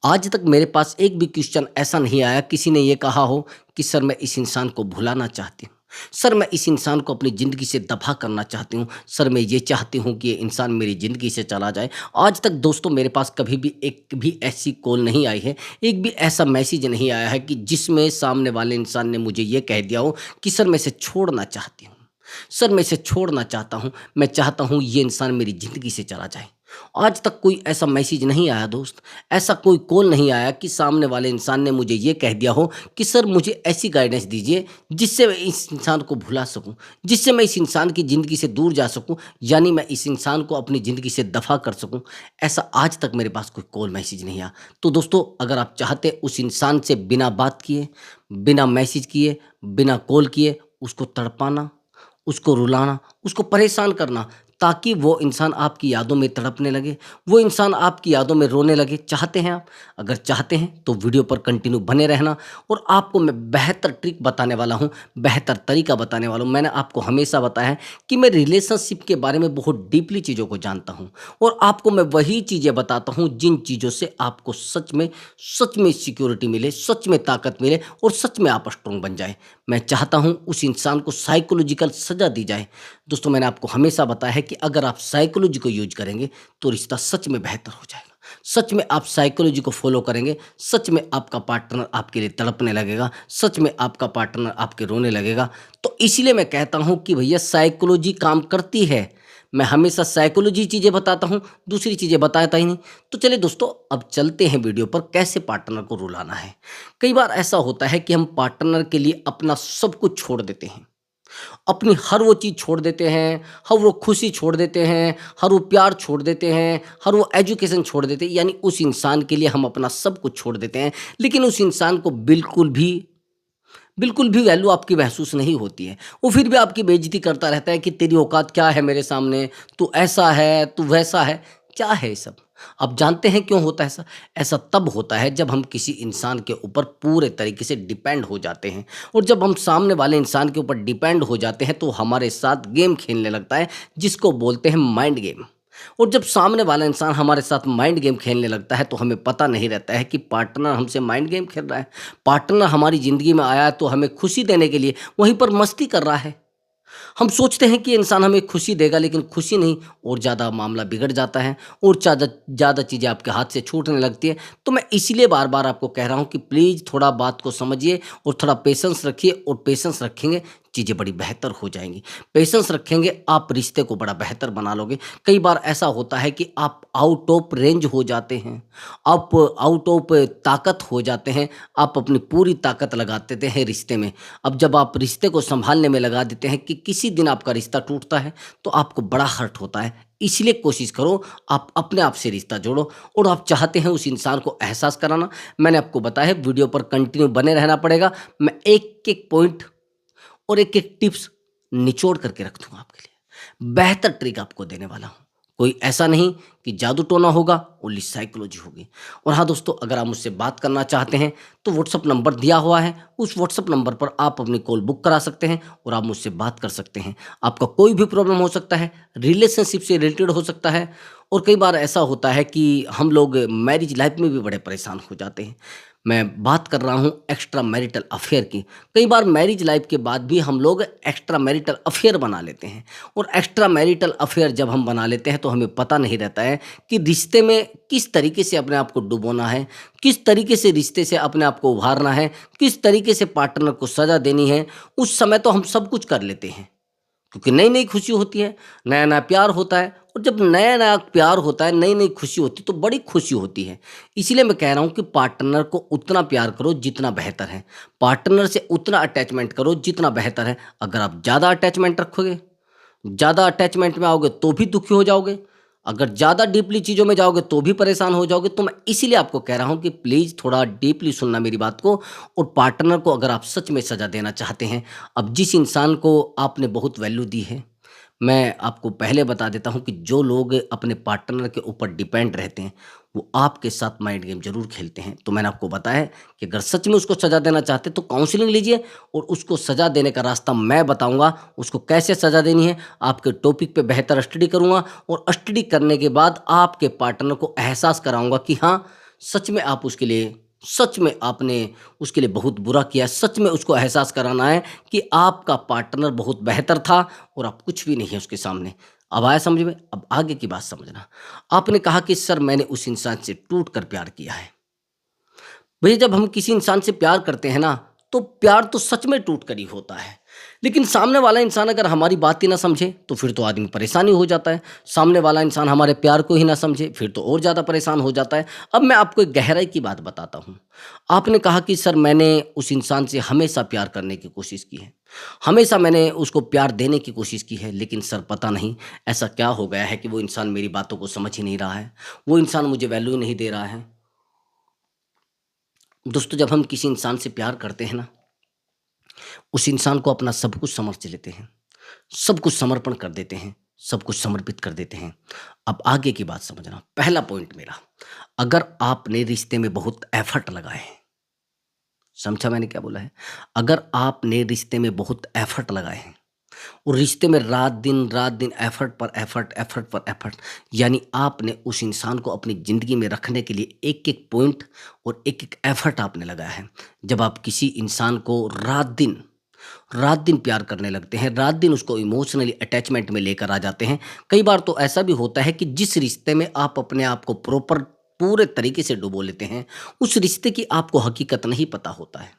आज तक मेरे पास एक भी क्वेश्चन ऐसा नहीं आया किसी ने ये कहा हो कि सर मैं इस इंसान को भुलाना चाहती हूँ। सर मैं इस इंसान को अपनी ज़िंदगी से दफ़ा करना चाहती हूँ। सर मैं ये चाहती हूँ कि ये इंसान मेरी ज़िंदगी से चला जाए। आज तक दोस्तों मेरे पास कभी भी एक भी ऐसी कॉल नहीं आई है, एक भी ऐसा मैसेज नहीं आया है कि जिसमें सामने वाले इंसान ने मुझे ये कह दिया हो कि सर मैं इसे छोड़ना चाहती हूँ। सर मैं इसे छोड़ना चाहता हूँ, मैं चाहता हूँ ये इंसान मेरी ज़िंदगी से चला जाए। आज तक कोई ऐसा मैसेज नहीं आया दोस्त, ऐसा कोई कॉल नहीं आया कि सामने वाले इंसान ने मुझे ये कह दिया हो कि सर मुझे ऐसी गाइडेंस दीजिए जिससे मैं इस इंसान को भुला सकूँ, जिससे मैं इस इंसान की ज़िंदगी से दूर जा सकूँ, यानी मैं इस इंसान को अपनी ज़िंदगी से दफ़ा कर सकूँ। ऐसा आज तक मेरे पास कोई कॉल मैसेज नहीं आया। तो दोस्तों अगर आप चाहते उस इंसान से बिना बात किए, बिना मैसेज किए, बिना कॉल किए उसको तड़पाना, उसको रुलाना, उसको परेशान करना ताकि वो इंसान आपकी यादों में तड़पने लगे, वो इंसान आपकी यादों में रोने लगे। चाहते हैं आप? अगर चाहते हैं तो वीडियो पर कंटिन्यू बने रहना और आपको मैं बेहतर ट्रिक बताने वाला हूँ, बेहतर तरीका बताने वाला हूँ। मैंने आपको हमेशा बताया है कि मैं रिलेशनशिप के बारे में बहुत डीपली चीज़ों को जानता हूँ और आपको मैं वही चीज़ें बताता हूँ जिन चीज़ों से आपको सच में सिक्योरिटी मिले, सच में ताकत मिले और सच में आप स्ट्रॉन्ग बन जाएँ। मैं चाहता हूँ उस इंसान को साइकोलॉजिकल सज़ा दी जाए। दोस्तों मैंने आपको हमेशा बताया है कि अगर आप साइकोलॉजी को यूज़ करेंगे तो रिश्ता सच में बेहतर हो जाएगा। सच में आप साइकोलॉजी को फ़ॉलो करेंगे, सच में आपका पार्टनर आपके लिए तड़पने लगेगा, सच में आपका पार्टनर आपके रोने लगेगा। तो इसीलिए मैं कहता हूँ कि भैया साइकोलॉजी काम करती है। मैं हमेशा साइकोलॉजी चीज़ें बताता हूँ, दूसरी चीज़ें बताता ही नहीं। तो चलिए दोस्तों अब चलते हैं वीडियो पर कैसे पार्टनर को रुलाना है। कई बार ऐसा होता है कि हम पार्टनर के लिए अपना सब कुछ छोड़ देते हैं। अपनी हर वो चीज़ छोड़ देते हैं, हर वो खुशी छोड़ देते हैं, हर वो प्यार छोड़ देते हैं, हर वो एजुकेशन छोड़ देते हैं, यानी उस इंसान के लिए हम अपना सब कुछ छोड़ देते हैं। लेकिन उस इंसान को बिल्कुल भी वैल्यू आपकी महसूस नहीं होती है। वो फिर भी आपकी बेइज़्ज़ती करता रहता है कि तेरी औकात क्या है मेरे सामने? तू ऐसा है, तू वैसा है। क्या है ये सब? आप जानते हैं क्यों होता है ऐसा? ऐसा तब होता है जब हम किसी इंसान के ऊपर पूरे तरीके से डिपेंड हो जाते हैं और जब हम सामने वाले इंसान के ऊपर डिपेंड हो जाते हैं तो हमारे साथ गेम खेलने लगता है जिसको बोलते हैं माइंड गेम। और जब सामने वाला इंसान हमारे साथ माइंड गेम खेलने लगता है तो हमें पता नहीं रहता है कि पार्टनर हमसे माइंड गेम खेल रहा है। पार्टनर हमारी ज़िंदगी में आया है तो हमें खुशी देने के लिए वहीं पर मस्ती कर रहा है। हम सोचते हैं कि इंसान हमें खुशी देगा लेकिन खुशी नहीं और ज़्यादा मामला बिगड़ जाता है और ज़्यादा ज़्यादा चीज़ें आपके हाथ से छूटने लगती है। तो मैं इसीलिए बार-बार आपको कह रहा हूँ कि प्लीज़ थोड़ा बात को समझिए और थोड़ा पेशेंस रखिए और पेशेंस रखेंगे चीज़ें बड़ी बेहतर हो जाएँगी। पेशेंस रखेंगे आप रिश्ते को बड़ा बेहतर बना लोगे। कई बार ऐसा होता है कि आप आउट ऑफ रेंज हो जाते हैं, आप आउट ऑफ ताकत हो जाते हैं, आप अपनी पूरी ताकत लगा देते हैं रिश्ते में। अब जब आप रिश्ते को सँभालने में लगा देते हैं कि किसी दिन आपका रिश्ता टूटता है, तो आपको बड़ा हर्ट होता है। इसलिए कोशिश करो आप अपने आप से रिश्ता जोड़ो और आप चाहते हैं उस इंसान को एहसास कराना, मैंने आपको बताया है वीडियो पर कंटिन्यू बने रहना पड़ेगा। मैं एक-एक पॉइंट और एक-एक टिप्स निचोड़ करके रख दूँगा आपके लिए। बेहतर ट्रिक आपको देने वाला हूँ। कोई ऐसा नहीं कि जादू टोना होगा, ओनली साइकोलॉजी होगी। और हाँ दोस्तों, अगर आप मुझसे बात करना चाहते हैं, तो व्हाट्सएप नंबर दिया हुआ है। उस व्हाट्सएप नंबर पर आप अपनी कॉल बुक करा सकते हैं और आप मुझसे बात कर सकते हैं। आपका कोई भी प्रॉब्लम हो सकता है, रिलेशनशिप से रिलेटेड हो सकता है और कई बार ऐसा होता है कि हम लोग मैरिज लाइफ में भी बड़े परेशान हो जाते हैं। मैं बात कर रहा हूँ एक्स्ट्रा मैरिटल अफ़ेयर की। कई बार मैरिज लाइफ के बाद भी हम लोग एक्स्ट्रा मैरिटल अफ़ेयर बना लेते हैं और एक्स्ट्रा मैरिटल अफ़ेयर जब हम बना लेते हैं तो हमें पता नहीं रहता है कि रिश्ते में किस तरीके से अपने आप को डुबोना है, किस तरीके से रिश्ते से अपने आप को उभारना है, किस तरीके से पार्टनर को सज़ा देनी है। उस समय तो हम सब कुछ कर लेते हैं क्योंकि नई-नई खुशी होती है, नया-नया प्यार होता है और जब नया-नया प्यार होता है, नई-नई खुशी होती है तो बड़ी खुशी होती है। इसीलिए मैं कह रहा हूँ कि पार्टनर को उतना प्यार करो जितना बेहतर है। पार्टनर से उतना अटैचमेंट करो जितना बेहतर है। अगर आप ज़्यादा अटैचमेंट रखोगे, ज़्यादा अटैचमेंट में आओगे तो भी दुखी हो जाओगे। अगर ज़्यादा डीपली चीज़ों में जाओगे तो भी परेशान हो जाओगे। तो मैं इसीलिए आपको कह रहा हूँ कि प्लीज़ थोड़ा डीपली सुनना मेरी बात को और पार्टनर को अगर आप सच में सज़ा देना चाहते हैं, अब जिस इंसान को आपने बहुत वैल्यू दी है, मैं आपको पहले बता देता हूँ कि जो लोग अपने पार्टनर के ऊपर डिपेंड रहते हैं, वो आपके साथ माइंड गेम ज़रूर खेलते हैं। तो मैंने आपको बताया है कि अगर सच में उसको सज़ा देना चाहते हैं तो काउंसलिंग लीजिए और उसको सज़ा देने का रास्ता मैं बताऊँगा, उसको कैसे सज़ा देनी है। आपके टॉपिक पे बेहतर स्टडी करूँगा और स्टडी करने के बाद आपके पार्टनर को एहसास कराऊँगा कि हाँ, सच में आप उसके लिए सच में आपने उसके लिए बहुत बुरा किया, सच में उसको एहसास कराना है कि आपका पार्टनर बहुत बेहतर था और आप कुछ भी नहीं है उसके सामने। अब आया समझ में? अब आगे की बात समझना। आपने कहा कि सर मैंने उस इंसान से टूट कर प्यार किया है। भैया जब हम किसी इंसान से प्यार करते हैं ना, तो प्यार तो सच में टूट कर ही होता है। लेकिन सामने वाला इंसान अगर हमारी बात ही ना समझे, तो फिर तो आदमी परेशानी हो जाता है। सामने वाला इंसान हमारे प्यार को ही ना समझे, फिर तो और ज़्यादा परेशान हो जाता है। अब मैं आपको एक गहराई की बात बताता हूँ। आपने कहा कि सर मैंने उस इंसान से हमेशा प्यार करने की कोशिश की है। हमेशा मैंने उसको प्यार देने की कोशिश की है, लेकिन सर पता नहीं ऐसा क्या हो गया है कि वो इंसान मेरी बातों को समझ ही नहीं रहा है। वो इंसान मुझे वैल्यू ही नहीं दे रहा है। दोस्तों जब हम किसी इंसान से प्यार करते हैं ना, उस इंसान को अपना सब कुछ समझ लेते हैं, सब कुछ समर्पण कर देते हैं, सब कुछ समर्पित कर देते हैं। अब आगे की बात समझना। पहला पॉइंट मेरा, अगर आपने रिश्ते में बहुत एफर्ट लगाए हैं, समझा मैंने क्या बोला है? अगर आपने रिश्ते में बहुत एफर्ट लगाए हैं और रिश्ते में रात दिन एफर्ट पर एफर्ट, एफर्ट पर एफर्ट, यानी आपने उस इंसान को अपनी ज़िंदगी में रखने के लिए एक-एक पॉइंट और एक-एक एफर्ट आपने लगाया है। जब आप किसी इंसान को रात दिन प्यार करने लगते हैं, रात दिन उसको इमोशनली अटैचमेंट में लेकर आ जाते हैं। कई बार तो ऐसा भी होता है कि जिस रिश्ते में आप अपने आप को प्रॉपर पूरे तरीके से डुबो लेते हैं, उस रिश्ते की आपको हकीकत नहीं पता होता है।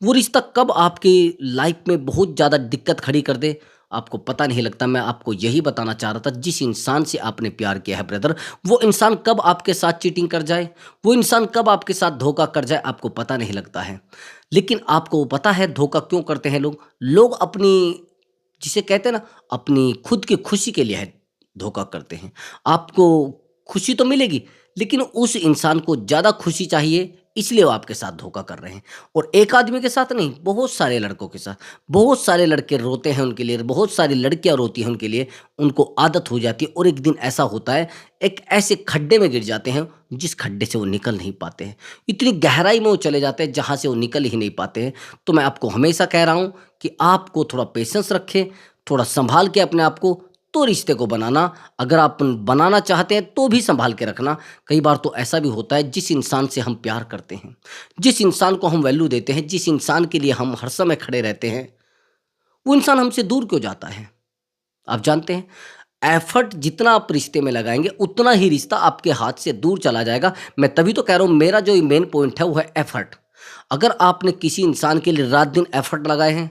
वो रिश्ता कब आपकी लाइफ में बहुत ज़्यादा दिक्कत खड़ी कर दे, आपको पता नहीं लगता। मैं आपको यही बताना चाह रहा था, जिस इंसान से आपने प्यार किया है ब्रदर, वो इंसान कब आपके साथ चीटिंग कर जाए, वो इंसान कब आपके साथ धोखा कर जाए, आपको पता नहीं लगता है। लेकिन आपको पता है धोखा क्यों करते हैं लोग? लोग अपनी, जिसे कहते हैं ना, अपनी खुद की खुशी के लिए है धोखा करते हैं। आपको खुशी तो मिलेगी, लेकिन उस इंसान को ज़्यादा खुशी चाहिए, इसलिए वो आपके साथ धोखा कर रहे हैं। और एक आदमी के साथ नहीं, बहुत सारे लड़कों के साथ। बहुत सारे लड़के रोते हैं उनके लिए, बहुत सारी लड़कियां रोती हैं उनके लिए। उनको आदत हो जाती है और एक दिन ऐसा होता है, एक ऐसे खड्डे में गिर जाते हैं जिस खड्डे से वो निकल नहीं पाते हैं। इतनी गहराई में वो चले जाते हैं जहाँ से वो निकल ही नहीं पाते हैं। तो मैं आपको हमेशा कह रहा हूँ कि आपको थोड़ा पेशेंस रखें, थोड़ा संभाल के अपने आप को तो रिश्ते को बनाना। अगर आप बनाना चाहते हैं तो भी संभाल के रखना। कई बार तो ऐसा भी होता है, जिस इंसान से हम प्यार करते हैं, जिस इंसान को हम वैल्यू देते हैं, जिस इंसान के लिए हम हर समय खड़े रहते हैं, वो इंसान हमसे दूर क्यों जाता है? आप जानते हैं, एफर्ट जितना आप रिश्ते में लगाएंगे उतना ही रिश्ता आपके हाथ से दूर चला जाएगा। मैं तभी तो कह रहा हूँ, मेरा जो मेन पॉइंट है वो है एफर्ट। अगर आपने किसी इंसान के लिए रात दिन एफर्ट लगाए हैं,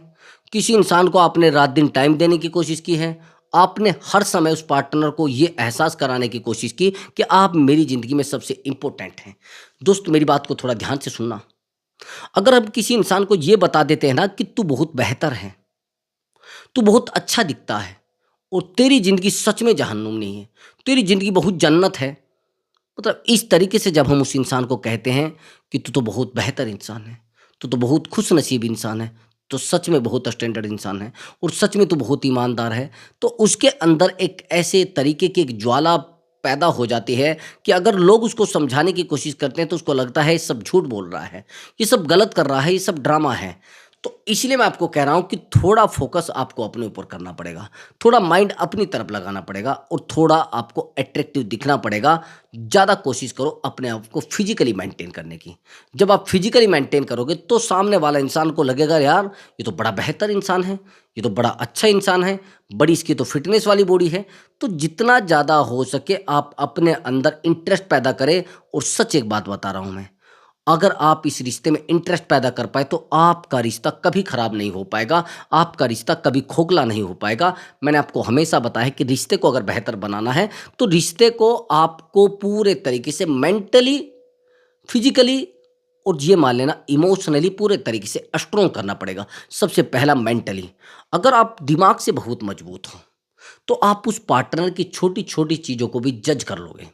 किसी इंसान को आपने रात दिन टाइम देने की कोशिश की है, आपने हर समय उस पार्टनर को ये एहसास कराने की कोशिश की कि आप मेरी ज़िंदगी में सबसे इम्पोर्टेंट हैं। दोस्त मेरी बात को थोड़ा ध्यान से सुनना। अगर हम किसी इंसान को ये बता देते हैं ना कि तू बहुत बेहतर है, तू बहुत अच्छा दिखता है और तेरी ज़िंदगी सच में जहन्नुम नहीं है, तेरी ज़िंदगी बहुत जन्नत है, मतलब इस तरीके से जब हम उस इंसान को कहते हैं कि तू तो बहुत बेहतर इंसान है, तू तो बहुत खुश नसीब इंसान है, तो सच में बहुत स्टैंडर्ड इंसान है और सच में तू बहुत ईमानदार है, तो उसके अंदर एक ऐसे तरीके की एक ज्वाला पैदा हो जाती है कि अगर लोग उसको समझाने की कोशिश करते हैं तो उसको लगता है ये सब झूठ बोल रहा है, ये सब गलत कर रहा है, ये सब ड्रामा है। तो इसलिए मैं आपको कह रहा हूँ कि थोड़ा फोकस आपको अपने ऊपर करना पड़ेगा, थोड़ा माइंड अपनी तरफ लगाना पड़ेगा और थोड़ा आपको अट्रैक्टिव दिखना पड़ेगा। ज़्यादा कोशिश करो अपने आप को फिजिकली मेंटेन करने की। जब आप फिजिकली मेंटेन करोगे तो सामने वाला इंसान को लगेगा यार ये तो बड़ा बेहतर इंसान है, ये तो बड़ा अच्छा इंसान है, बड़ी इसकी तो फिटनेस वाली बॉडी है। तो जितना ज़्यादा हो सके आप अपने अंदर इंटरेस्ट पैदा करें। और सच एक बात बता रहा हूँ मैं, अगर आप इस रिश्ते में इंटरेस्ट पैदा कर पाए तो आपका रिश्ता कभी खराब नहीं हो पाएगा, आपका रिश्ता कभी खोखला नहीं हो पाएगा। मैंने आपको हमेशा बताया कि रिश्ते को अगर बेहतर बनाना है तो रिश्ते को आपको पूरे तरीके से मेंटली, फिजिकली और ये मान लेना इमोशनली पूरे तरीके से स्ट्रोंग करना पड़ेगा। सबसे पहला मेंटली। अगर आप दिमाग से बहुत मजबूत हो तो आप उस पार्टनर की छोटी छोटी चीज़ों को भी जज कर लोगे।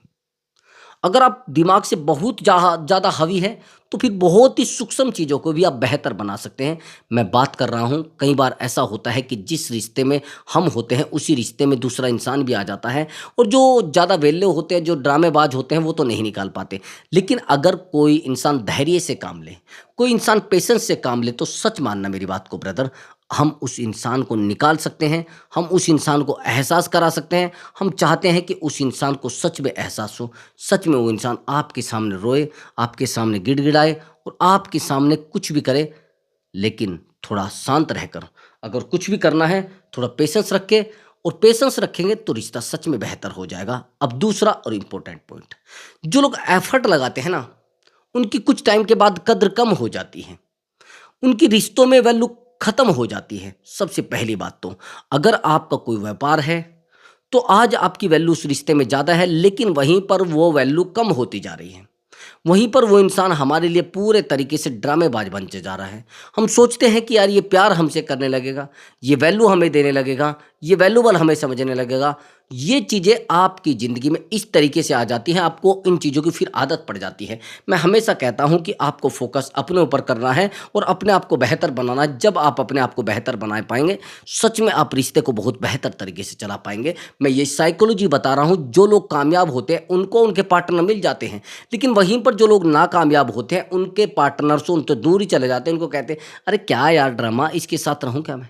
अगर आप दिमाग से बहुत ज़्यादा हावी हैं, तो फिर बहुत ही सूक्ष्म चीज़ों को भी आप बेहतर बना सकते हैं। मैं बात कर रहा हूँ, कई बार ऐसा होता है कि जिस रिश्ते में हम होते हैं, उसी रिश्ते में दूसरा इंसान भी आ जाता है और जो ज़्यादा वेल्ले होते हैं, जो ड्रामेबाज होते हैं, वो तो नहीं निकाल पाते। लेकिन अगर कोई इंसान धैर्य से काम ले, कोई इंसान पेशेंस से काम ले, तो सच मानना मेरी बात को ब्रदर, हम उस इंसान को निकाल सकते हैं, हम उस इंसान को एहसास करा सकते हैं। हम चाहते हैं कि उस इंसान को सच में एहसास हो, सच में वो इंसान आपके सामने रोए, आपके सामने गिड़गिड़ाए और आपके सामने कुछ भी करे, लेकिन थोड़ा शांत रहकर अगर कुछ भी करना है, थोड़ा पेशेंस रख के, और पेशेंस रखेंगे तो रिश्ता सच में बेहतर हो जाएगा। अब दूसरा और इम्पोर्टेंट पॉइंट, जो लोग एफर्ट लगाते हैं ना, उनकी कुछ टाइम के बाद कद्र कम हो जाती है, उनकी रिश्तों में वैल्यू खत्म हो जाती है। सबसे पहली बात तो, अगर आपका कोई व्यापार है तो आज आपकी वैल्यू उस रिश्ते में ज़्यादा है, लेकिन वहीं पर वो वैल्यू कम होती जा रही है। वहीं पर वो इंसान हमारे लिए पूरे तरीके से ड्रामेबाज बनते जा रहा है। हम सोचते हैं कि यार ये प्यार हमसे करने लगेगा, ये वैल्यू हमें देने लगेगा, ये वैल्यूबल हमें समझने लगेगा। ये चीज़ें आपकी ज़िंदगी में इस तरीके से आ जाती हैं, आपको इन चीज़ों की फिर आदत पड़ जाती है। मैं हमेशा कहता हूँ कि आपको फोकस अपने ऊपर करना है और अपने आप को बेहतर बनाना है। जब आप अपने आप को बेहतर बना पाएंगे, सच में आप रिश्ते को बहुत बेहतर तरीके से चला पाएंगे। मैं ये साइकोलॉजी बता रहा हूँ। जो लोग कामयाब होते हैं उनको उनके पार्टनर मिल जाते हैं, लेकिन वहीं पर जो लोग नाकामयाब होते हैं उनके पार्टनर से उनसे दूर ही चले जाते हैं। उनको कहते हैं अरे क्या यार ड्रामा, इसके साथ रहूं क्या मैं।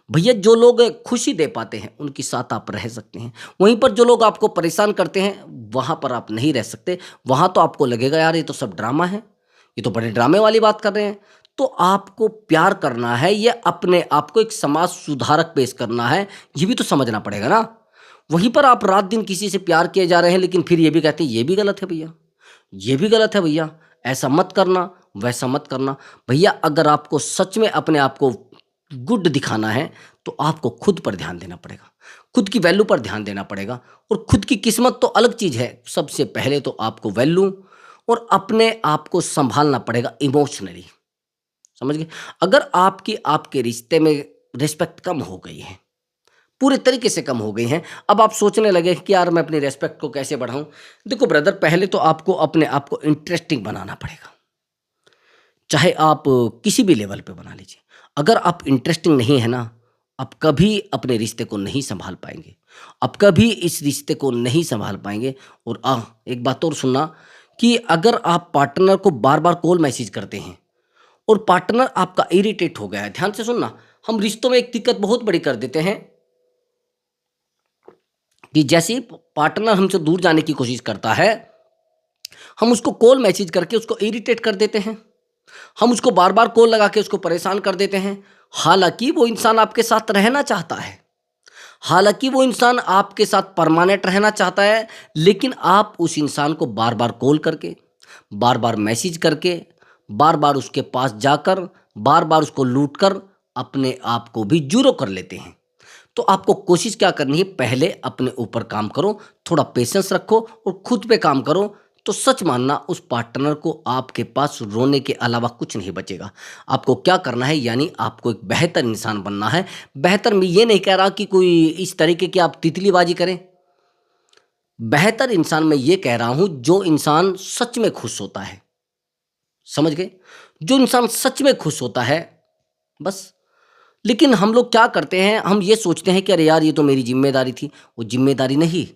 भैया जो लोग खुशी दे पाते हैं उनके साथ आप रह सकते हैं, वहीं पर जो लोग आपको परेशान करते हैं वहां पर आप नहीं रह सकते। वहां तो आपको लगेगा यार ये तो सब ड्रामा है, ये तो बड़े ड्रामे वाली बात कर रहे हैं। तो आपको प्यार करना है, ये अपने आप को एक समाज सुधारक पेश करना है, ये भी तो समझना पड़ेगा ना। वहीं पर आप रात दिन किसी से प्यार किए जा रहे हैं, लेकिन फिर ये भी कहते हैं ये भी गलत है भैया, ये भी गलत है भैया, ऐसा मत करना, वैसा मत करना। भैया अगर आपको सच में अपने आप को गुड दिखाना है तो आपको खुद पर ध्यान देना पड़ेगा, खुद की वैल्यू पर ध्यान देना पड़ेगा। और खुद की किस्मत तो अलग चीज़ है, सबसे पहले तो आपको वैल्यू और अपने आप को संभालना पड़ेगा इमोशनली। समझ गए। अगर आपकी आपके रिश्ते में रिस्पेक्ट कम हो गई है, पूरे तरीके से कम हो गई हैं, अब आप सोचने लगे कि यार मैं अपनी रेस्पेक्ट को कैसे बढ़ाऊं। देखो ब्रदर, पहले तो आपको अपने आप को इंटरेस्टिंग बनाना पड़ेगा, चाहे आप किसी भी लेवल पे बना लीजिए। अगर आप इंटरेस्टिंग नहीं है ना, आप कभी अपने रिश्ते को नहीं संभाल पाएंगे, आप कभी इस रिश्ते को नहीं संभाल पाएंगे। और एक बात और सुनना, कि अगर आप पार्टनर को बार बार कॉल मैसेज करते हैं और पार्टनर आपका इरिटेट हो गया है, ध्यान से सुनना, हम रिश्तों में एक दिक्कत बहुत बड़ी कर देते हैं कि जैसे ही पार्टनर हमसे दूर जाने की कोशिश करता है, हम उसको कॉल मैसेज करके उसको इरिटेट कर देते हैं, हम उसको बार बार कॉल लगा के उसको परेशान कर देते हैं। हालांकि वो इंसान आपके साथ रहना चाहता है, हालांकि वो इंसान आपके साथ परमानेंट रहना चाहता है, लेकिन आप उस इंसान को बार बार कॉल करके, बार बार मैसेज करके, बार बार उसके पास जाकर, बार बार उसको लूट कर अपने आप को भी जीरो कर लेते हैं। तो आपको कोशिश क्या करनी है, पहले अपने ऊपर काम करो, थोड़ा पेशेंस रखो और खुद पे काम करो। तो सच मानना, उस पार्टनर को आपके पास रोने के अलावा कुछ नहीं बचेगा। आपको क्या करना है, यानी आपको एक बेहतर इंसान बनना है। बेहतर मैं ये नहीं कह रहा कि कोई इस तरीके की आप तितलीबाजी करें, बेहतर इंसान मैं ये कह रहा हूं जो इंसान सच में खुश होता है। समझ गए। जो इंसान सच में खुश होता है, बस। लेकिन हम लोग क्या करते हैं, हम ये सोचते हैं कि अरे यार ये तो मेरी जिम्मेदारी थी। वो जिम्मेदारी नहीं,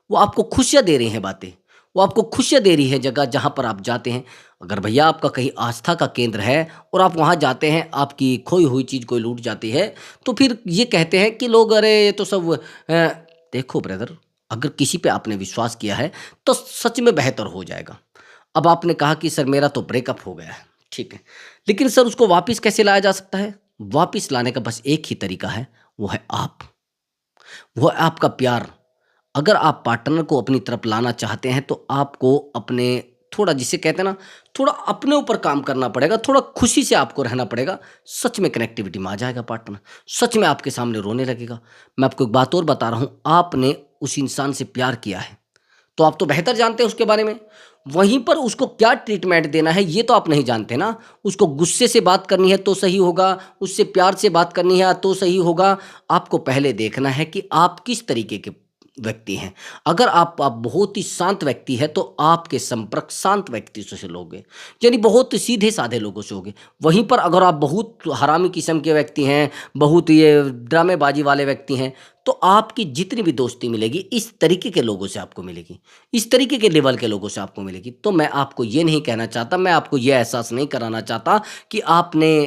वो आपको खुशियाँ दे रही हैं बातें, वो आपको खुशियाँ दे रही है जगह जहाँ पर आप जाते हैं। अगर भैया आपका कहीं आस्था का केंद्र है और आप वहाँ जाते हैं, आपकी खोई हुई चीज़ कोई लूट जाती है, तो फिर ये कहते हैं कि लोग अरे ये तो सब देखो ब्रदर, अगर किसी पे आपने विश्वास किया है तो सच में बेहतर हो जाएगा। अब आपने कहा कि सर मेरा तो ब्रेकअप हो गया है, ठीक है, लेकिन सर उसको वापस कैसे लाया जा सकता है। वापस लाने का बस एक ही तरीका है, वो है आप, वो है आपका प्यार। अगर आप पार्टनर को अपनी तरफ लाना चाहते हैं तो आपको अपने, थोड़ा जिसे कहते हैं ना, थोड़ा अपने ऊपर काम करना पड़ेगा, थोड़ा खुशी से आपको रहना पड़ेगा। सच में कनेक्टिविटी में आ जाएगा पार्टनर, सच में आपके सामने रोने लगेगा। मैं आपको एक बात और बता रहा हूँ, आपने उस इंसान से प्यार किया है तो आप तो बेहतर जानते हैं उसके बारे में। वहीं पर उसको क्या ट्रीटमेंट देना है ये तो आप नहीं जानते ना। उसको गुस्से से बात करनी है तो सही होगा, उससे प्यार से बात करनी है तो सही होगा। आपको पहले देखना है कि आप किस तरीके के व्यक्ति हैं। अगर आप बहुत ही शांत व्यक्ति है तो आपके संपर्क शांत व्यक्ति से लोगे, यानी बहुत सीधे साधे लोगों से होगे। वहीं पर अगर आप बहुत हरामी किस्म के व्यक्ति हैं, बहुत ये ड्रामेबाजी वाले व्यक्ति हैं, तो आपकी जितनी भी दोस्ती मिलेगी इस तरीके के लोगों से आपको मिलेगी, इस तरीके के लेवल के लोगों से आपको मिलेगी। तो मैं आपको ये नहीं कहना चाहता, मैं आपको ये एहसास नहीं कराना चाहता कि आपने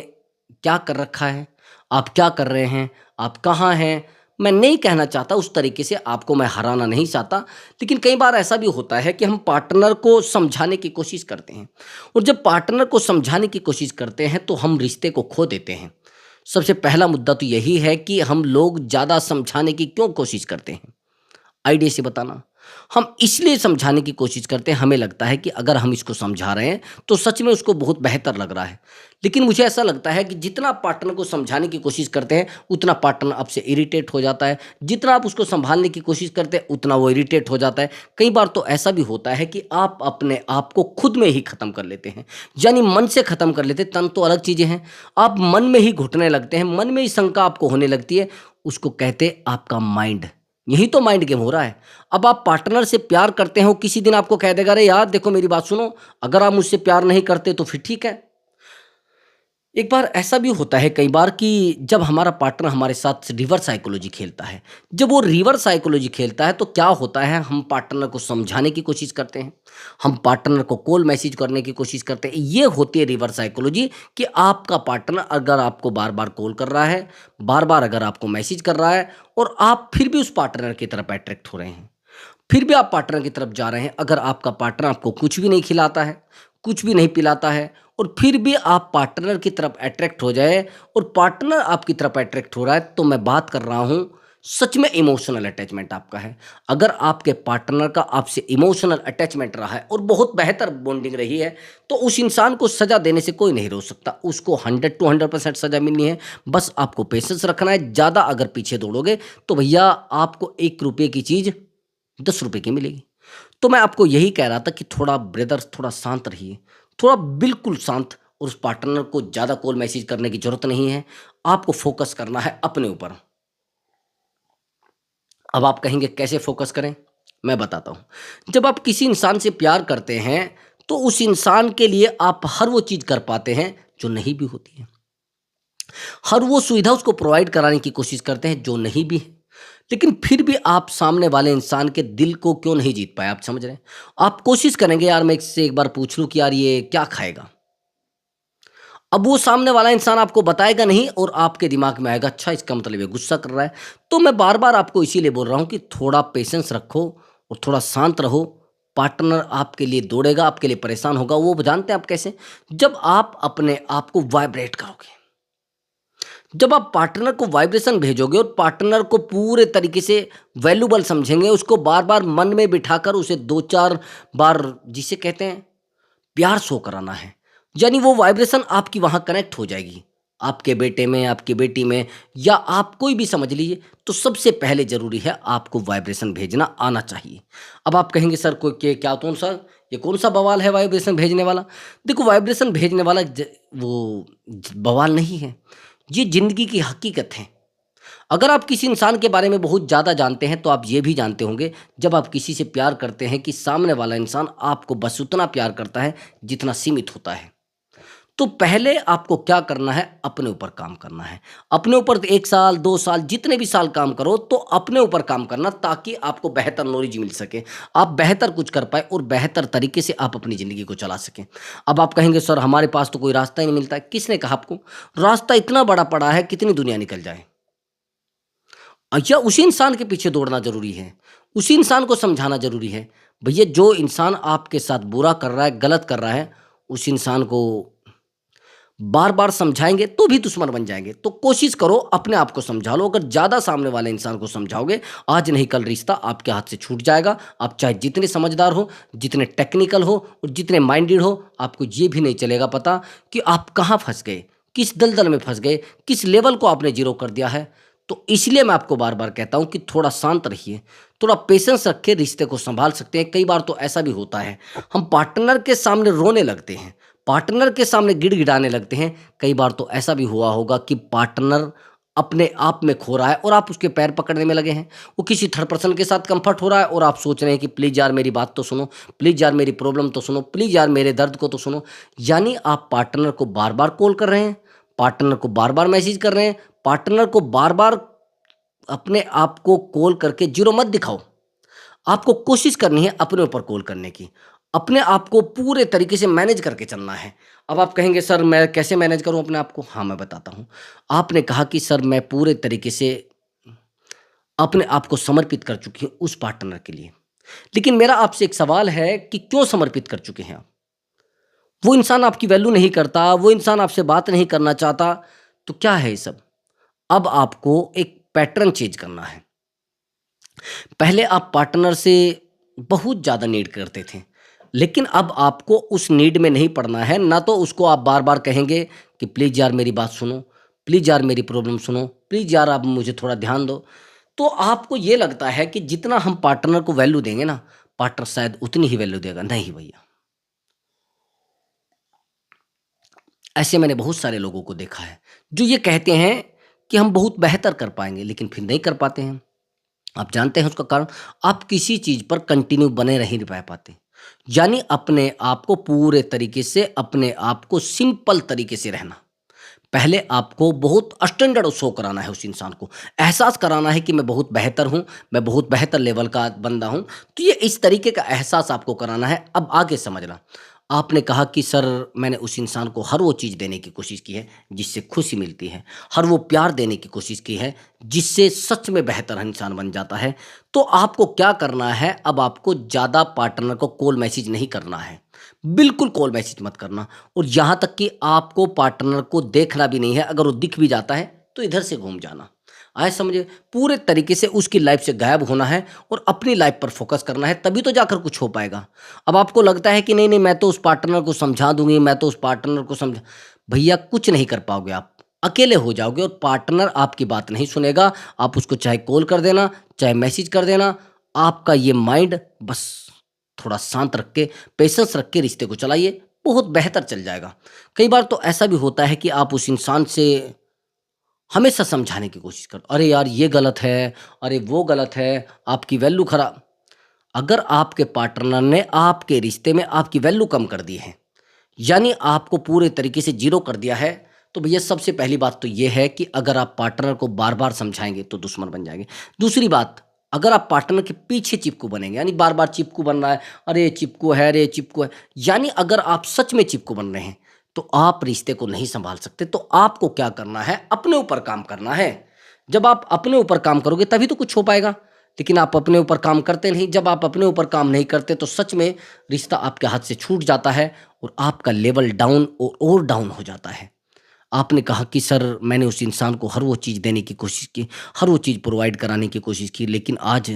क्या कर रखा है, आप क्या कर रहे हैं, आप कहाँ हैं। मैं नहीं कहना चाहता उस तरीके से, आपको मैं हराना नहीं चाहता, लेकिन कई बार ऐसा भी होता है कि हम पार्टनर को समझाने की कोशिश करते हैं, और जब पार्टनर को समझाने की कोशिश करते हैं तो हम रिश्ते को खो देते हैं। सबसे पहला मुद्दा तो यही है कि हम लोग ज़्यादा समझाने की क्यों कोशिश करते हैं? आइडिया से बताना। हम इसलिए समझाने की कोशिश करते हैं, हमें लगता है कि अगर हम इसको समझा रहे हैं तो सच में उसको बहुत बेहतर लग रहा है। लेकिन मुझे ऐसा लगता है कि जितना आप पार्टनर को समझाने की कोशिश करते हैं, उतना पार्टनर आपसे इरिटेट हो जाता है। जितना आप उसको सँभालने की कोशिश करते हैं, उतना वो इरिटेट हो जाता है। कई बार तो ऐसा भी होता है कि आप अपने आप को खुद में ही ख़त्म कर लेते हैं, यानी मन से ख़त्म कर लेते हैं। तन तो अलग चीज़ें हैं, आप मन में ही घुटने लगते हैं, मन में ही शंका आपको होने लगती है। उसको कहते हैं आपका माइंड। यही तो माइंड गेम हो रहा है। अब आप पार्टनर से प्यार करते हो, किसी दिन आपको कह देगा, अरे यार देखो मेरी बात सुनो, अगर आप मुझसे प्यार नहीं करते तो फिर ठीक है। एक बार ऐसा भी होता है कई बार कि जब हमारा पार्टनर हमारे साथ रिवर्स साइकोलॉजी खेलता है, जब वो रिवर्स साइकोलॉजी खेलता है तो क्या होता है, हम पार्टनर को समझाने की कोशिश करते हैं, हम पार्टनर को कॉल मैसेज करने की कोशिश करते हैं। ये होती है रिवर्स साइकोलॉजी कि आपका पार्टनर अगर आपको बार बार कॉल कर रहा है, बार बार अगर आपको मैसेज कर रहा है, और आप फिर भी उस पार्टनर की तरफ अट्रैक्ट हो रहे हैं, फिर भी आप पार्टनर की तरफ जा रहे हैं। अगर आपका पार्टनर आपको कुछ भी नहीं खिलाता है, कुछ भी नहीं पिलाता है, और फिर भी आप पार्टनर की तरफ अट्रैक्ट हो जाए, और पार्टनर आपकी तरफ अट्रैक्ट हो रहा है, तो मैं बात कर रहा हूँ सच में इमोशनल अटैचमेंट आपका है। अगर आपके पार्टनर का आपसे इमोशनल अटैचमेंट रहा है और बहुत बेहतर बॉन्डिंग रही है, तो उस इंसान को सज़ा देने से कोई नहीं रोक सकता। उसको 100 टू 100% सज़ा मिलनी है। बस आपको पेशेंस रखना है। ज़्यादा अगर पीछे दौड़ोगे तो भैया आपको 1 रुपये की चीज़ 10 रुपए की मिलेगी। तो मैं आपको यही कह रहा था कि थोड़ा ब्रदर थोड़ा शांत रहिए, थोड़ा बिल्कुल शांत, और उस पार्टनर को ज़्यादा कॉल मैसेज करने की ज़रूरत नहीं है। आपको फ़ोकस करना है अपने ऊपर। अब आप कहेंगे कैसे फ़ोकस करें? मैं बताता हूँ। जब आप किसी इंसान से प्यार करते हैं, तो उस इंसान के लिए आप हर वो चीज़ कर पाते हैं जो नहीं भी होती है। हर वो सुविधा उसको प्रोवाइड कराने की कोशिश करते हैं जो नहीं भी है। लेकिन फिर भी आप सामने वाले इंसान के दिल को क्यों नहीं जीत पाए, आप समझ रहे हैं? आप कोशिश करेंगे, यार मैं इससे एक बार पूछ लूँ कि यार ये क्या खाएगा? अब वो सामने वाला इंसान आपको बताएगा नहीं, और आपके दिमाग में आएगा, अच्छा इसका मतलब ये गुस्सा कर रहा है। तो मैं बार-बार आपको इसीलिए बोल रहा हूँ कि थोड़ा पेशेंस रखो और थोड़ा शांत रहो। पार्टनर आपके लिए दौड़ेगा, आपके लिए परेशान होगा। वो जानते हैं आप कैसे? जब आप अपने आप को वाइब्रेट करोगे। जब आप पार्टनर को वाइब्रेशन भेजोगे और पार्टनर को पूरे तरीके से वैल्यूबल समझेंगे, उसको बार-बार मन में बिठाकर उसे 2-4 बार जिसे कहते हैं प्यार शो कराना है। यानी वो वाइब्रेशन आपकी वहाँ कनेक्ट हो जाएगी। आपके बेटे में, आपकी बेटी में, या आप कोई भी समझ लीजिए, तो सबसे पहले ज़रूरी है आपको वाइब्रेशन भेजना आना चाहिए। अब आप कहेंगे सर कोई के क्या कौन-सा ये कौन-सा बवाल है वाइब्रेशन भेजने वाला? देखो वाइब्रेशन भेजने वाला बवाल नहीं है। ये ज़िंदगी की हकीकत है। अगर आप किसी इंसान के बारे में बहुत ज़्यादा जानते हैं, तो आप ये भी जानते होंगे, जब आप किसी से प्यार करते हैं, कि सामने वाला इंसान आपको बस उतना प्यार करता है जितना सीमित होता है। तो पहले आपको क्या करना है? अपने ऊपर काम करना है। अपने ऊपर 1 साल, 2 साल, जितने भी साल काम करो, तो अपने ऊपर काम करना, ताकि आपको बेहतर नॉलेज मिल सके। आप बेहतर कुछ कर पाएँ और बेहतर तरीके से आप अपनी ज़िंदगी को चला सकें। अब आप कहेंगे सर हमारे पास तो कोई रास्ता ही नहीं मिलता है। किसने कहा आपको? रास्ता इतना बड़ा पड़ा है, कितनी दुनिया निकल जाए। या उसी इंसान के पीछे दौड़ना ज़रूरी है, उसी इंसान को समझाना ज़रूरी है। भैया जो इंसान आपके साथ बुरा कर रहा है, गलत कर रहा है, उस इंसान को बार-बार समझाएँगे तो भी दुश्मन बन जाएँगे। तो कोशिश करो अपने आप को समझा लो। अगर ज़्यादा सामने वाले इंसान को समझाओगे, आज नहीं कल रिश्ता आपके हाथ से छूट जाएगा। आप चाहे जितने समझदार हो, जितने टेक्निकल हो और जितने माइंडेड हो, आपको ये भी नहीं चलेगा पता कि आप कहाँ फँस गए, किस दलदल में फँस गए, किस लेवल को आपने ज़ीरो कर दिया है। तो इसलिए मैं आपको बार-बार कहता हूँ कि थोड़ा शांत रहिए, थोड़ा पेशेंस रख के रिश्ते को सँभाल सकते हैं। कई बार तो ऐसा भी होता है, हम पार्टनर के सामने रोने लगते हैं, पार्टनर के सामने गिड़गिड़ाने लगते हैं। कई बार तो ऐसा भी हुआ होगा कि पार्टनर अपने आप में खो रहा है और आप उसके पैर पकड़ने में लगे हैं। वो किसी थर्ड पर्सन के साथ कम्फर्ट हो रहा है और आप सोच रहे हैं कि प्लीज़ यार मेरी बात तो सुनो, प्लीज़ यार मेरी प्रॉब्लम तो सुनो, प्लीज़ यार मेरे दर्द को तो सुनो। यानी आप पार्टनर को बार-बार कॉल कर रहे हैं, पार्टनर को बार-बार मैसेज कर रहे हैं, पार्टनर को बार-बार अपने आप को कॉल करके ज़ीरो मत दिखाओ। आपको कोशिश करनी है अपने ऊपर कॉल करने की। अपने आप को पूरे तरीके से मैनेज करके चलना है। अब आप कहेंगे सर मैं कैसे मैनेज करूँ अपने आप को? हाँ, मैं बताता हूँ। आपने कहा कि सर मैं पूरे तरीके से अपने आप को समर्पित कर चुकी हूँ उस पार्टनर के लिए। लेकिन मेरा आपसे एक सवाल है कि क्यों समर्पित कर चुके हैं आप? वो इंसान आपकी वैल्यू नहीं करता, वो इंसान आपसे बात नहीं करना चाहता, तो क्या है ये सब? अब आपको एक पैटर्न चेंज करना है। पहले आप पार्टनर से बहुत ज़्यादा नीड करते थे, लेकिन अब आपको उस नीड में नहीं पड़ना है। ना तो उसको आप बार-बार कहेंगे कि प्लीज़ यार मेरी बात सुनो, प्लीज़ यार मेरी प्रॉब्लम सुनो, प्लीज़ यार आप मुझे थोड़ा ध्यान दो। तो आपको ये लगता है कि जितना हम पार्टनर को वैल्यू देंगे ना, पार्टनर शायद उतनी ही वैल्यू देगा। नहीं भैया, ऐसे मैंने बहुत सारे लोगों को देखा है, जो ये कहते हैं कि हम बहुत बेहतर कर पाएँगे, लेकिन फिर नहीं कर पाते हैं। आप जानते हैं उसका कारण? आप किसी चीज़ पर कंटिन्यू बने रह नहीं रह पाते। यानी अपने आप को पूरे तरीके से अपने आप को सिंपल तरीके से रहना। पहले आपको बहुत स्टैंडर्ड शो कराना है उस इंसान को। एहसास कराना है कि मैं बहुत बेहतर हूँ, मैं बहुत बेहतर लेवल का बंदा हूँ। तो ये इस तरीके का एहसास आपको कराना है। अब आगे समझना। आपने कहा कि सर मैंने उस इंसान को हर वो चीज़ देने की कोशिश की है जिससे खुशी मिलती है। हर वो प्यार देने की कोशिश की है जिससे सच में बेहतर इंसान बन जाता है। तो आपको क्या करना है, अब आपको ज़्यादा पार्टनर को कॉल मैसेज नहीं करना है। बिल्कुल कॉल मैसेज मत करना। और यहाँ तक कि आपको पार्टनर को देखना भी नहीं है। अगर वो दिख भी जाता है तो इधर से घूम जाना। आए समझे? पूरे तरीके से उसकी लाइफ से गायब होना है और अपनी लाइफ पर फोकस करना है, तभी तो जाकर कुछ हो पाएगा। अब आपको लगता है कि नहीं नहीं मैं तो उस पार्टनर को समझा दूंगी, मैं तो उस पार्टनर को समझा, भैया कुछ नहीं कर पाओगे आप। अकेले हो जाओगे और पार्टनर आपकी बात नहीं सुनेगा। आप उसको चाहे कॉल कर देना, चाहे मैसेज कर देना, आपका ये माइंड बस थोड़ा शांत रख के, पेशेंस रख के रिश्ते को चलाइए, बहुत बेहतर चल जाएगा। कई बार तो ऐसा भी होता है कि आप उस इंसान से हमेशा समझाने की कोशिश करते, अरे यार ये गलत है, अरे वो गलत है, आपकी वैल्यू खराब। अगर आपके पार्टनर ने आपके रिश्ते में आपकी वैल्यू कम कर दी है, यानी आपको पूरे तरीके से ज़ीरो कर दिया है, तो भैया सबसे पहली बात तो ये है कि अगर आप पार्टनर को बार-बार समझाएँगे तो दुश्मन बन जाएँगे। दूसरी बात, अगर आप पार्टनर के पीछे चिपकू बनेंगे, यानी बार-बार चिपकू बन रहा है, अरे चिपकू है, अरे चिपकू है, यानी अगर आप सच में चिपकू बन रहे हैं, तो आप रिश्ते को नहीं सँभाल सकते। तो आपको क्या करना है, अपने ऊपर काम करना है। जब आप अपने ऊपर काम करोगे तभी तो कुछ हो पाएगा। लेकिन आप अपने ऊपर काम करते नहीं, जब आप अपने ऊपर काम नहीं करते तो सच में रिश्ता आपके हाथ से छूट जाता है और आपका लेवल डाउन और डाउन हो जाता है। आपने कहा कि सर मैंने उस इंसान को हर वो चीज़ देने की कोशिश की, हर वो चीज़ प्रोवाइड कराने की कोशिश की, लेकिन आज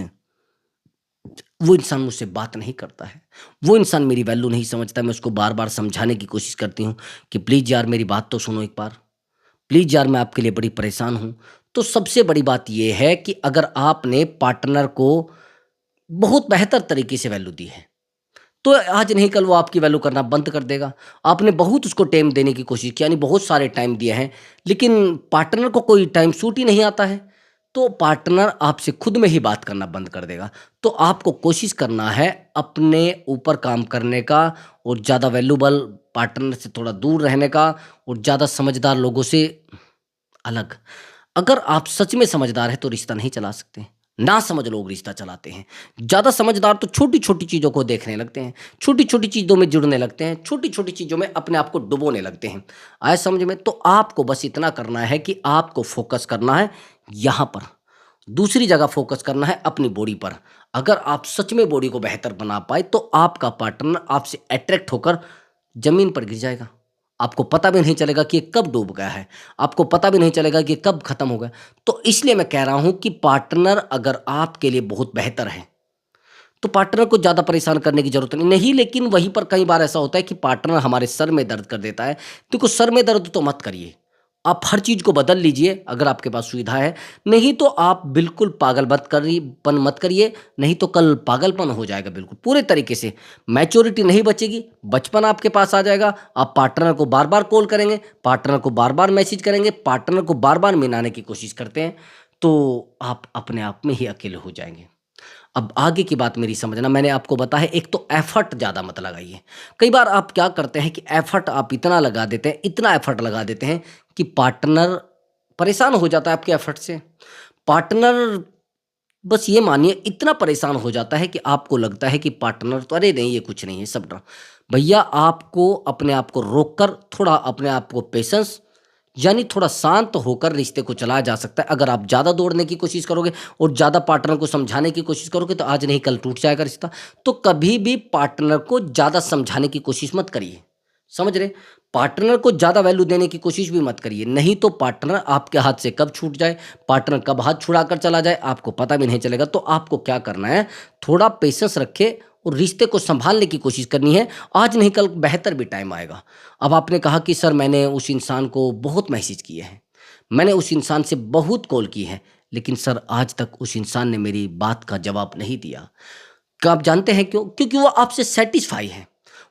वो इंसान मुझसे बात नहीं करता है। वो इंसान मेरी वैल्यू नहीं समझता। मैं उसको बार-बार समझाने की कोशिश करती हूँ कि प्लीज़ यार मेरी बात तो सुनो एक बार। प्लीज़ यार मैं आपके लिए बड़ी परेशान हूँ। तो सबसे बड़ी बात ये है कि अगर आपने पार्टनर को बहुत बेहतर तरीके से वैल्यू दी है, तो आज नहीं कल वो आपकी वैल्यू करना बंद कर देगा। आपने बहुत उसको टाइम देने की कोशिश की, यानी बहुत सारे टाइम दिए हैं, लेकिन पार्टनर को कोई टाइम सूट ही नहीं आता है, तो पार्टनर आपसे खुद में ही बात करना बंद कर देगा। तो आपको कोशिश करना है अपने ऊपर काम करने का और ज़्यादा वैल्यूएबल पार्टनर से थोड़ा दूर रहने का और ज़्यादा समझदार लोगों से अलग। अगर आप सच में समझदार हैं तो रिश्ता नहीं चला सकते। ना समझ लोग रिश्ता चलाते हैं। ज़्यादा समझदार तो छोटी-छोटी चीज़ों को देखने लगते हैं, छोटी-छोटी चीज़ों में जुड़ने लगते हैं, छोटी-छोटी चीज़ों में अपने आप को डुबोने लगते हैं। आया समझ में? तो आपको बस इतना करना है कि आपको फ़ोकस करना है यहाँ पर, दूसरी जगह फ़ोकस करना है अपनी बॉडी पर। अगर आप सच में बॉडी को बेहतर बना पाए तो आपका पार्टनर आपसे अट्रैक्ट होकर ज़मीन पर गिर जाएगा। आपको पता भी नहीं चलेगा कि ये कब डूब गया है, आपको पता भी नहीं चलेगा कि ये कब खत्म हो गया। तो इसलिए मैं कह रहा हूँ कि पार्टनर अगर आपके लिए बहुत बेहतर है, तो पार्टनर को ज़्यादा परेशान करने की ज़रूरत नहीं, लेकिन वहीं पर कई बार ऐसा होता है कि पार्टनर हमारे सर में दर्द कर देता है। देखो सर में दर्द तो मत करिए, आप हर चीज़ को बदल लीजिए अगर आपके पास सुविधा है, नहीं तो आप बिल्कुल मत करिए, नहीं तो कल पागलपन हो जाएगा बिल्कुल, पूरे तरीके से। मैच्योरिटी नहीं बचेगी, बचपन आपके पास आ जाएगा, आप पार्टनर को बार-बार कॉल करेंगे, पार्टनर को बार-बार मैसेज करेंगे, पार्टनर को बार-बार मनाने की कोशिश करते हैं, तो आप अपने आप में ही अकेले हो जाएँगे। अब आगे की बात मेरी समझना, मैंने आपको बताया एक तो एफर्ट ज़्यादा मत लगाइए। कई बार आप क्या करते हैं कि एफर्ट आप इतना लगा देते हैं, इतना एफर्ट लगा देते हैं कि पार्टनर परेशान हो जाता है आपके एफर्ट से। पार्टनर बस ये मानिए इतना परेशान हो जाता है कि आपको लगता है कि पार्टनर तो अरे नहीं ये कुछ नहीं है सब ड्रा भैया आपको अपने आप को रोककर थोड़ा अपने आप को पेशेंस यानी थोड़ा शांत होकर रिश्ते को चलाया जा सकता है। अगर आप ज़्यादा दौड़ने की कोशिश करोगे और ज़्यादा पार्टनर को समझाने की कोशिश करोगे तो आज नहीं कल टूट जाएगा रिश्ता। तो कभी भी पार्टनर को ज़्यादा समझाने की कोशिश मत करिए। समझ रहे? पार्टनर को ज़्यादा वैल्यू देने की कोशिश भी मत करिए, नहीं तो पार्टनर आपके हाथ से कब छूट जाए, पार्टनर कब हाथ छुड़ाकर चला जाए, आपको पता भी नहीं चलेगा। तो आपको क्या करना है, थोड़ा पेशेंस रखे और रिश्ते को सँभालने की कोशिश करनी है। आज नहीं कल बेहतर भी टाइम आएगा। अब आपने कहा कि सर मैंने उस इंसान को बहुत मैसेज किए हैं, मैंने उस इंसान से बहुत कॉल की है, लेकिन सर आज तक उस इंसान ने मेरी बात का जवाब नहीं दिया। क्या आप जानते हैं क्यों? क्योंकि वो आपसे सैटिस्फाई है।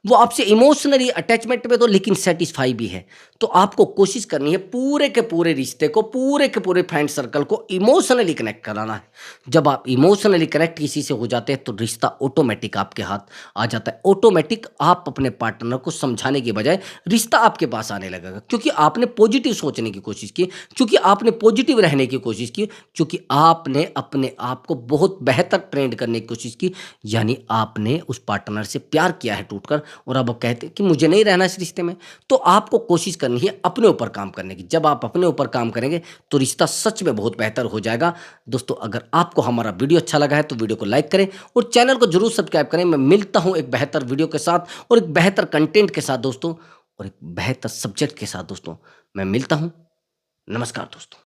वो आपसे इमोशनली अटैचमेंट में तो लेकिन सैटिस्फाई भी है। तो आपको कोशिश करनी है पूरे के पूरे रिश्ते को, पूरे के पूरे फ्रेंड सर्कल को इमोशनली कनेक्ट कराना है। जब आप इमोशनली कनेक्ट किसी से हो जाते हैं तो रिश्ता ऑटोमेटिक आपके हाथ आ जाता है। ऑटोमेटिक आप अपने पार्टनर को समझाने के बजाय रिश्ता आपके पास आने लगेगा, क्योंकि आपने पॉजिटिव सोचने की कोशिश की, क्योंकि आपने पॉजिटिव रहने की कोशिश की, क्योंकि आपने अपने आप को बहुत बेहतर ट्रेंड करने की कोशिश की। यानी आपने उस पार्टनर से प्यार किया है टूटकर और अब कहते हैं कि मुझे नहीं रहना इस रिश्ते में। तो आपको कोशिश करनी है अपने ऊपर काम करने की। जब आप अपने ऊपर काम करेंगे तो रिश्ता सच में बहुत बेहतर हो जाएगा। दोस्तों अगर आपको हमारा वीडियो अच्छा लगा है तो वीडियो को लाइक करें और चैनल को जरूर सब्सक्राइब करें। मैं मिलता हूं एक बेहतर वीडियो के साथ और एक बेहतर कंटेंट के साथ दोस्तों, और एक बेहतर सब्जेक्ट के साथ दोस्तों। मैं मिलता हूं। नमस्कार दोस्तों।